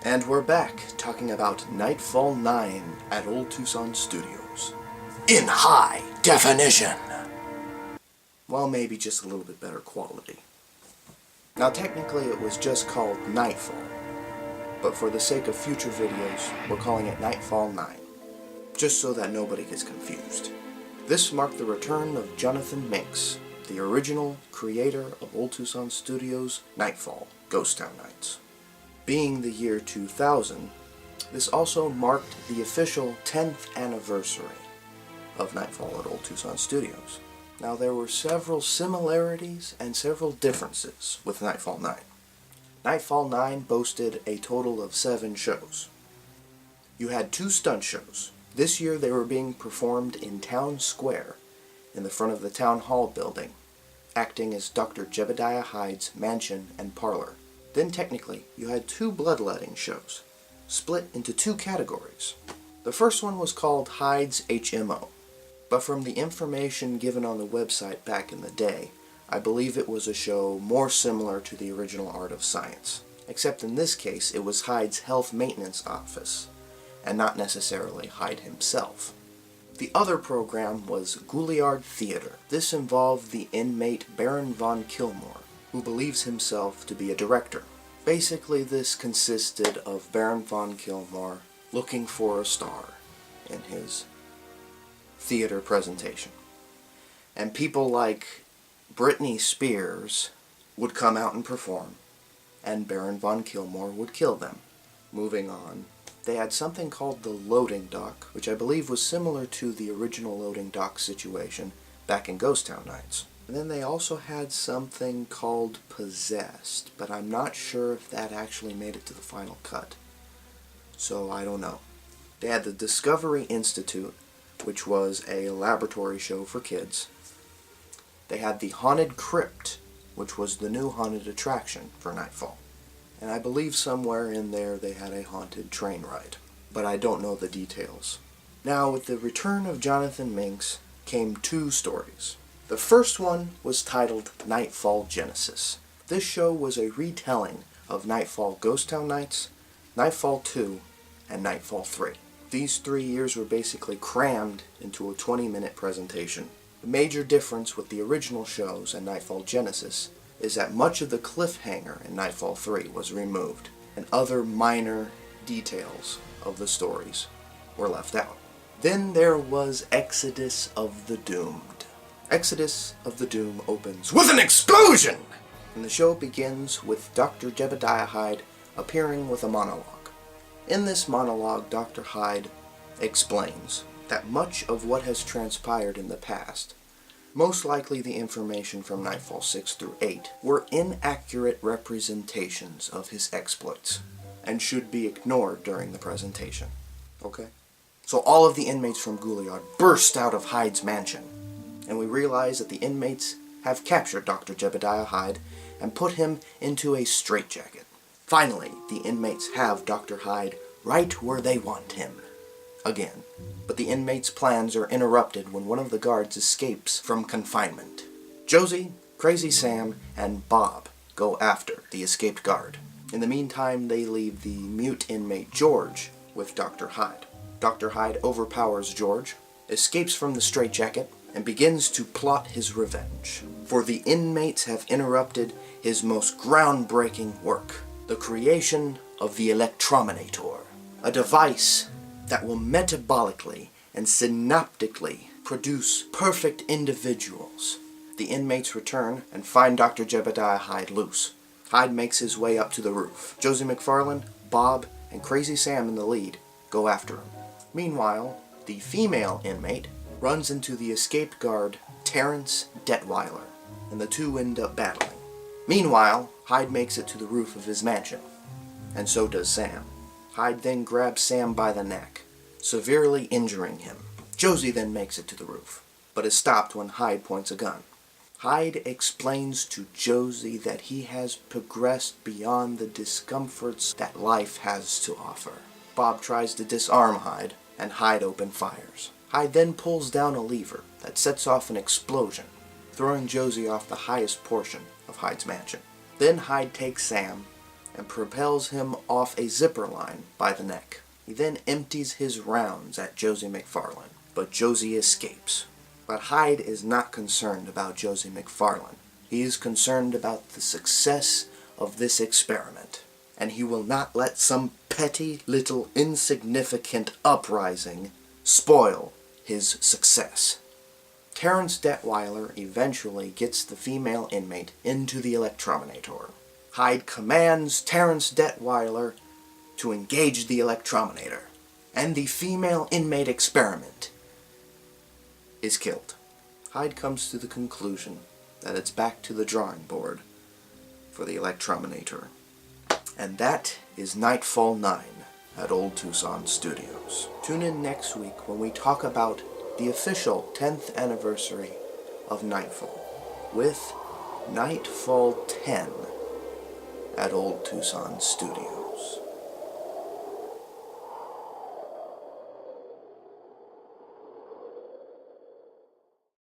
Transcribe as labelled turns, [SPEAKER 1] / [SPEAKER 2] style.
[SPEAKER 1] And we're back, talking about Nightfall 9 at Old Tucson Studios. In high definition! Well, maybe just a little bit better quality. Now technically it was just called Nightfall, but for the sake of future videos, we're calling it Nightfall 9, just so that nobody gets confused. This marked the return of Jonathan Minks, the original creator of Old Tucson Studios' Nightfall, Ghost Town Nights. Being the year 2000, this also marked the official 10th anniversary of Nightfall at Old Tucson Studios. Now there were several similarities and several differences with Nightfall 9. Nightfall 9 boasted a total of 7 shows. You had 2 stunt shows. This year they were being performed in Town Square, in the front of the Town Hall building, acting as Dr. Jebediah Hyde's mansion and parlor. Then technically, you had 2 bloodletting shows, split into 2 categories. The first one was called Hyde's HMO, but from the information given on the website back in the day, I believe it was a show more similar to the original Art of Science, except in this case it was Hyde's health maintenance office, and not necessarily Hyde himself. The other program was Gouliard Theater. This involved the inmate Baron von Kilmore, who believes himself to be a director. Basically, this consisted of Baron von Kilmore looking for a star in his theater presentation. And people like Britney Spears would come out and perform, and Baron von Kilmore would kill them. Moving on, they had something called the loading dock, which I believe was similar to the original loading dock situation back in Ghost Town Nights. And then they also had something called Possessed, but I'm not sure if that actually made it to the final cut. So I don't know. They had the Discovery Institute, which was a laboratory show for kids. They had the Haunted Crypt, which was the new haunted attraction for Nightfall. And I believe somewhere in there they had a haunted train ride, but I don't know the details. Now, with the return of Jonathan Minks came 2 stories. The first one was titled Nightfall Genesis. This show was a retelling of Nightfall Ghost Town Nights, Nightfall 2, and Nightfall 3. These 3 years were basically crammed into a 20-minute presentation. The major difference with the original shows and Nightfall Genesis is that much of the cliffhanger in Nightfall 3 was removed, and other minor details of the stories were left out. Then there was Exodus of the Doomed. Exodus of the Doom opens with an explosion! And the show begins with Dr. Jebediah Hyde appearing with a monologue. In this monologue, Dr. Hyde explains that much of what has transpired in the past, most likely the information from Nightfall 6 through 8, were inaccurate representations of his exploits, and should be ignored during the presentation. Okay? So all of the inmates from Gouliard burst out of Hyde's mansion, and we realize that the inmates have captured Dr. Jebediah Hyde and put him into a straitjacket. Finally, the inmates have Dr. Hyde right where they want him. Again. But the inmates' plans are interrupted when one of the guards escapes from confinement. Josie, Crazy Sam, and Bob go after the escaped guard. In the meantime, they leave the mute inmate George with Dr. Hyde. Dr. Hyde overpowers George, escapes from the straitjacket, and begins to plot his revenge. For the inmates have interrupted his most groundbreaking work, the creation of the Electrominator, a device that will metabolically and synaptically produce perfect individuals. The inmates return and find Dr. Jebediah Hyde loose. Hyde makes his way up to the roof. Josie McFarlane, Bob, and Crazy Sam in the lead go after him. Meanwhile, the female inmate runs into the escaped guard, Terrence Detweiler, and the two end up battling. Meanwhile, Hyde makes it to the roof of his mansion, and so does Sam. Hyde then grabs Sam by the neck, severely injuring him. Josie then makes it to the roof, but is stopped when Hyde points a gun. Hyde explains to Josie that he has progressed beyond the discomforts that life has to offer. Bob tries to disarm Hyde, and Hyde opens fires. Hyde then pulls down a lever that sets off an explosion, throwing Josie off the highest portion of Hyde's mansion. Then Hyde takes Sam and propels him off a zipper line by the neck. He then empties his rounds at Josie McFarlane, but Josie escapes. But Hyde is not concerned about Josie McFarlane. He is concerned about the success of this experiment, and he will not let some petty little insignificant uprising spoil his success. Terrence Detweiler eventually gets the female inmate into the electrominator. Hyde commands Terrence Detweiler to engage the electrominator, and the female inmate experiment is killed. Hyde comes to the conclusion that it's back to the drawing board for the electrominator. And that is Nightfall 9 at Old Tucson Studios. Tune in next week when we talk about the official 10th anniversary of Nightfall with Nightfall 10 at Old Tucson Studios.